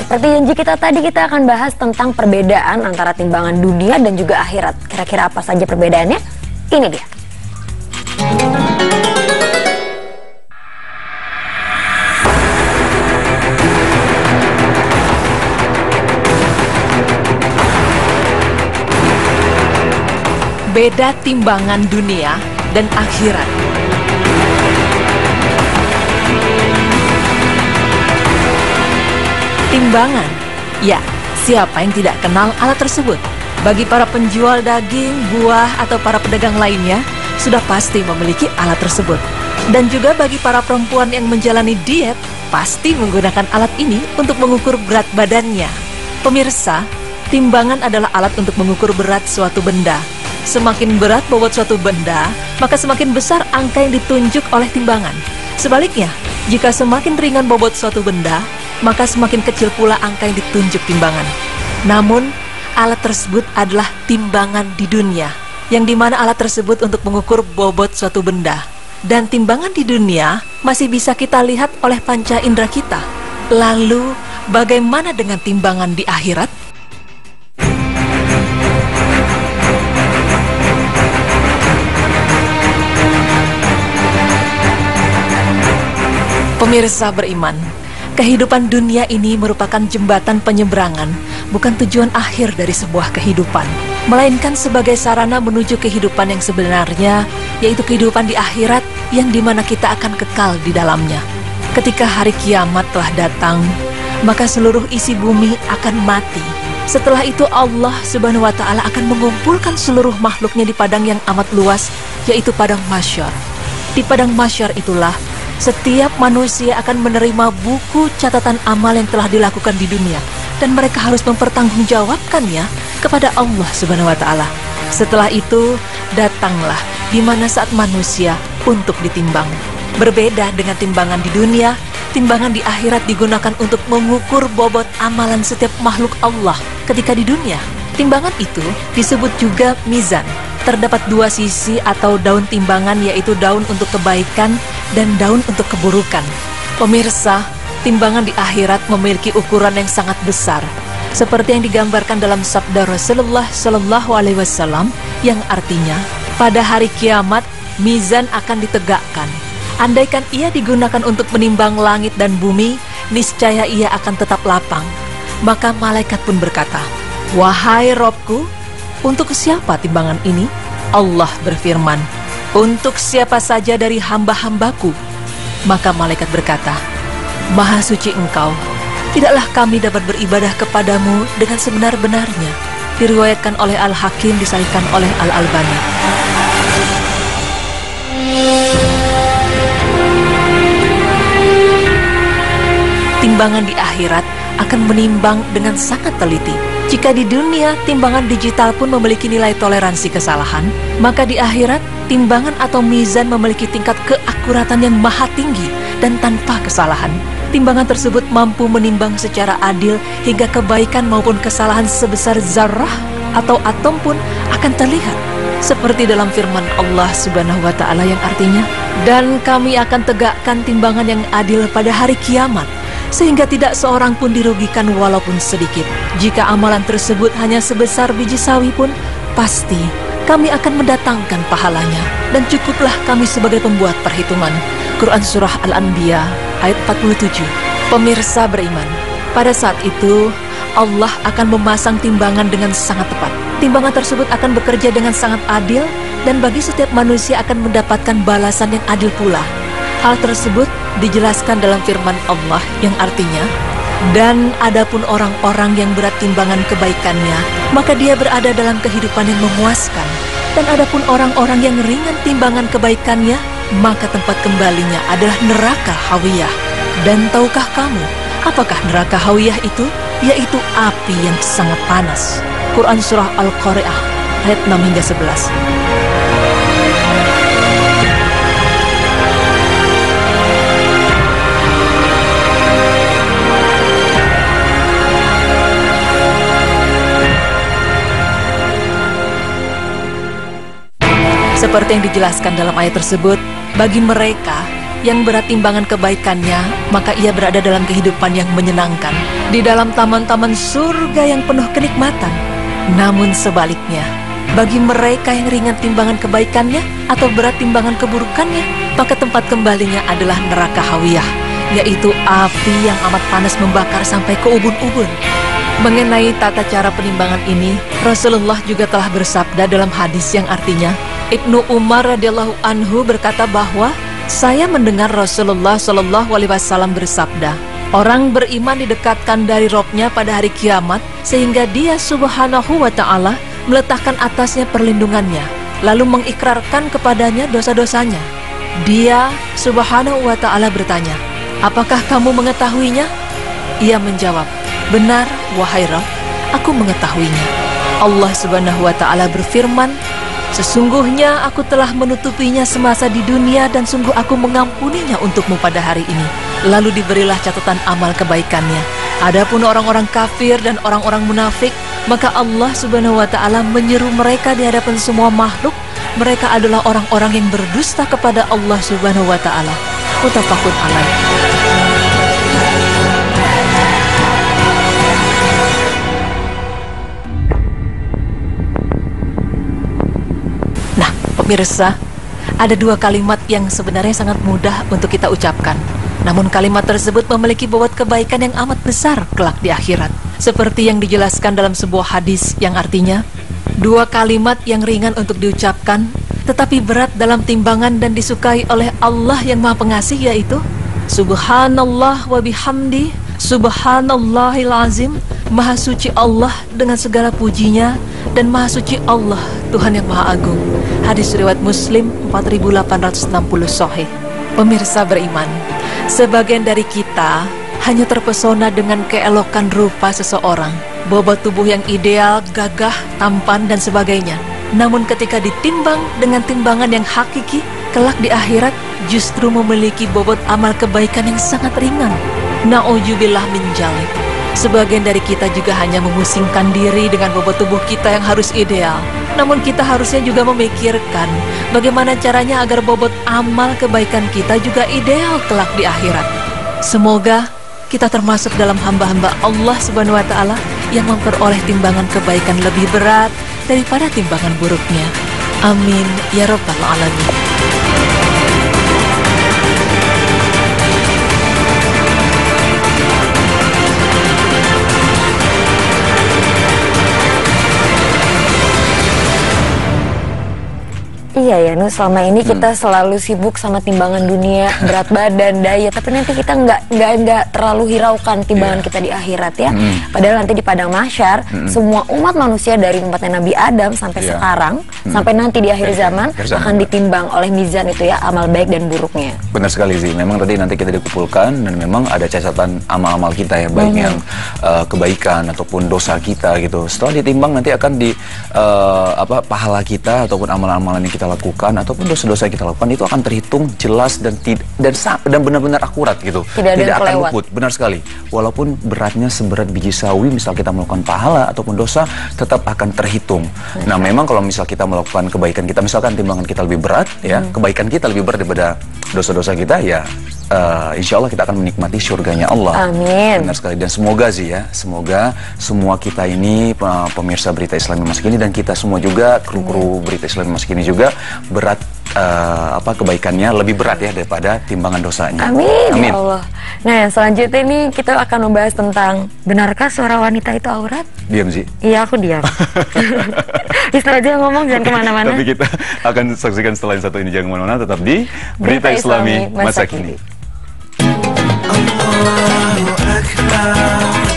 Seperti janji kita tadi, kita akan bahas tentang perbedaan antara timbangan dunia dan juga akhirat. Kira-kira apa saja perbedaannya? Ini dia. Beda timbangan dunia dan akhirat. Timbangan, ya, siapa yang tidak kenal alat tersebut? Bagi para penjual daging, buah, atau para pedagang lainnya, sudah pasti memiliki alat tersebut. Dan juga bagi para perempuan yang menjalani diet, pasti menggunakan alat ini untuk mengukur berat badannya. Pemirsa, timbangan adalah alat untuk mengukur berat suatu benda. Semakin berat bobot suatu benda, maka semakin besar angka yang ditunjuk oleh timbangan. Sebaliknya, jika semakin ringan bobot suatu benda, maka semakin kecil pula angka yang ditunjuk timbangan. Namun, alat tersebut adalah timbangan di dunia, yang dimana alat tersebut untuk mengukur bobot suatu benda. Dan timbangan di dunia masih bisa kita lihat oleh panca indera kita. Lalu, bagaimana dengan timbangan di akhirat? Pemirsa beriman, kehidupan dunia ini merupakan jembatan penyeberangan, bukan tujuan akhir dari sebuah kehidupan, melainkan sebagai sarana menuju kehidupan yang sebenarnya, yaitu kehidupan di akhirat yang dimana kita akan kekal di dalamnya. Ketika hari kiamat telah datang, maka seluruh isi bumi akan mati. Setelah itu Allah Subhanahu wa Ta'ala akan mengumpulkan seluruh makhluknya di padang yang amat luas, yaitu padang mahsyar. Di padang mahsyar itulah setiap manusia akan menerima buku catatan amal yang telah dilakukan di dunia, dan mereka harus mempertanggungjawabkannya kepada Allah Subhanahu wa Ta'ala. Setelah itu, datanglah di mana saat manusia untuk ditimbang. Berbeda dengan timbangan di dunia, timbangan di akhirat digunakan untuk mengukur bobot amalan setiap makhluk Allah. Ketika di dunia, timbangan itu disebut juga mizan. Terdapat dua sisi atau daun timbangan, yaitu daun untuk kebaikan dan daun untuk keburukan. Pemirsa, timbangan di akhirat memiliki ukuran yang sangat besar, seperti yang digambarkan dalam sabda Rasulullah Shallallahu Alaihi Wasallam, yang artinya pada hari kiamat mizan akan ditegakkan. Andaikan ia digunakan untuk menimbang langit dan bumi, niscaya ia akan tetap lapang. Maka malaikat pun berkata, "Wahai Robku, untuk siapa timbangan ini?" Allah berfirman, "Untuk siapa saja dari hamba-hambaku." Maka malaikat berkata, "Maha suci Engkau, tidaklah kami dapat beribadah kepadamu dengan sebenar-benarnya." Diriwayatkan oleh Al-Hakim, disahihkan oleh Al-Albani. Timbangan di akhirat akan menimbang dengan sangat teliti. Jika di dunia timbangan digital pun memiliki nilai toleransi kesalahan, maka di akhirat timbangan atau mizan memiliki tingkat keakuratan yang maha tinggi dan tanpa kesalahan. Timbangan tersebut mampu menimbang secara adil hingga kebaikan maupun kesalahan sebesar zarrah atau atom pun akan terlihat. Seperti dalam firman Allah Subhanahu wa Ta'ala yang artinya, "Dan kami akan tegakkan timbangan yang adil pada hari kiamat, sehingga tidak seorang pun dirugikan walaupun sedikit. Jika amalan tersebut hanya sebesar biji sawi pun, pasti kami akan mendatangkan pahalanya, dan cukuplah kami sebagai pembuat perhitungan." Quran Surah Al-Anbiya ayat 47. Pemirsa beriman, pada saat itu Allah akan memasang timbangan dengan sangat tepat. Timbangan tersebut akan bekerja dengan sangat adil, dan bagi setiap manusia akan mendapatkan balasan yang adil pula. Hal tersebut dijelaskan dalam firman Allah yang artinya, "Dan adapun orang-orang yang berat timbangan kebaikannya, maka dia berada dalam kehidupan yang memuaskan. Dan adapun orang-orang yang ringan timbangan kebaikannya, maka tempat kembalinya adalah neraka Hawiyah. Dan tahukah kamu, apakah neraka Hawiyah itu? Yaitu api yang sangat panas." Quran Surah Al-Qari'ah ayat 6 hingga 11. Seperti yang dijelaskan dalam ayat tersebut, bagi mereka yang berat timbangan kebaikannya, maka ia berada dalam kehidupan yang menyenangkan, di dalam taman-taman surga yang penuh kenikmatan. Namun sebaliknya, bagi mereka yang ringan timbangan kebaikannya atau berat timbangan keburukannya, maka tempat kembalinya adalah neraka hawiyah, yaitu api yang amat panas membakar sampai ke ubun-ubun. Mengenai tata cara penimbangan ini, Rasulullah juga telah bersabda dalam hadis yang artinya, Ibnu Umar radhiyallahu anhu berkata bahwa saya mendengar Rasulullah Shallallahu Alaihi Wasallam bersabda, orang beriman didekatkan dari Robnya pada hari kiamat sehingga Dia Subhanahu wa Ta'ala meletakkan atasnya perlindungannya, lalu mengikrarkan kepadanya dosa-dosanya. Dia Subhanahu wa Ta'ala bertanya, apakah kamu mengetahuinya? Ia menjawab, benar, wahai Rabb, aku mengetahuinya. Allah Subhanahu wa Ta'ala berfirman, sesungguhnya aku telah menutupinya semasa di dunia dan sungguh aku mengampuninya untukmu pada hari ini. Lalu diberilah catatan amal kebaikannya. Adapun orang-orang kafir dan orang-orang munafik, maka Allah Subhanahu wa Ta'ala menyeru mereka di hadapan semua makhluk. Mereka adalah orang-orang yang berdusta kepada Allah Subhanahu wa Ta'ala. Muttafaqun alaih. Nah, pemirsa, ada dua kalimat yang sebenarnya sangat mudah untuk kita ucapkan. Namun kalimat tersebut memiliki bobot kebaikan yang amat besar kelak di akhirat. Seperti yang dijelaskan dalam sebuah hadis yang artinya, dua kalimat yang ringan untuk diucapkan, tetapi berat dalam timbangan dan disukai oleh Allah yang Maha Pengasih, yaitu Subhanallah wa bihamdi, Subhanallahil azim. Maha suci Allah dengan segala pujinya, dan Maha suci Allah, Tuhan yang Maha Agung. Hadis riwayat Muslim 4860 sahih. Pemirsa beriman, sebagian dari kita hanya terpesona dengan keelokan rupa seseorang, bobot tubuh yang ideal, gagah, tampan, dan sebagainya. Namun ketika ditimbang dengan timbangan yang hakiki, kelak di akhirat justru memiliki bobot amal kebaikan yang sangat ringan. Na'udzubillah min dzalik. Sebagian dari kita juga hanya memusingkan diri dengan bobot tubuh kita yang harus ideal. Namun kita harusnya juga memikirkan bagaimana caranya agar bobot amal kebaikan kita juga ideal kelak di akhirat. Semoga kita termasuk dalam hamba-hamba Allah Subhanahu wa Ta'ala yang memperoleh timbangan kebaikan lebih berat daripada timbangan buruknya. Amin ya rabbal alamin. Iya ya, Nuh, selama ini kita selalu sibuk sama timbangan dunia, berat badan, diet, tapi nanti kita nggak terlalu hiraukan timbangan kita di akhirat ya. Padahal nanti di padang mahsyar, semua umat manusia dari umatnya Nabi Adam sampai sekarang, sampai nanti di akhir zaman akan ditimbang oleh mizan itu ya, amal baik dan buruknya. Benar sekali sih, memang tadi nanti kita dikumpulkan dan memang ada catatan amal-amal kita ya, baik yang kebaikan ataupun dosa kita gitu. Setelah ditimbang nanti akan di pahala kita ataupun amal-amalan yang kita lakukan ataupun dosa-dosa yang kita lakukan itu akan terhitung jelas dan benar-benar akurat gitu. Tidak akan luput. Benar sekali. Walaupun beratnya seberat biji sawi, misal kita melakukan pahala ataupun dosa, tetap akan terhitung. Nah, memang kalau misal kita melakukan kebaikan kita, misalkan timbangan kita lebih berat ya, kebaikan kita lebih berat daripada dosa-dosa kita ya, insya Allah kita akan menikmati surganya Allah. Amin. Benar sekali. Dan semoga sih ya, semoga semua kita ini pemirsa Berita Islam Mas Kini dan kita semua juga kru-kru Berita Islam Mas Kini juga berat kebaikannya lebih berat ya daripada timbangan dosanya. Amin. Amin. Ya Allah. Nah, yang selanjutnya ini kita akan membahas tentang benarkah suara wanita itu aurat? Diam sih. Iya, aku diam. Istilah aja ngomong, jangan kemana-mana. Tapi kita akan saksikan setelah yang satu ini, jangan kemana-mana, tetap di Berita Islami Masa Kini. Allahu Akbar.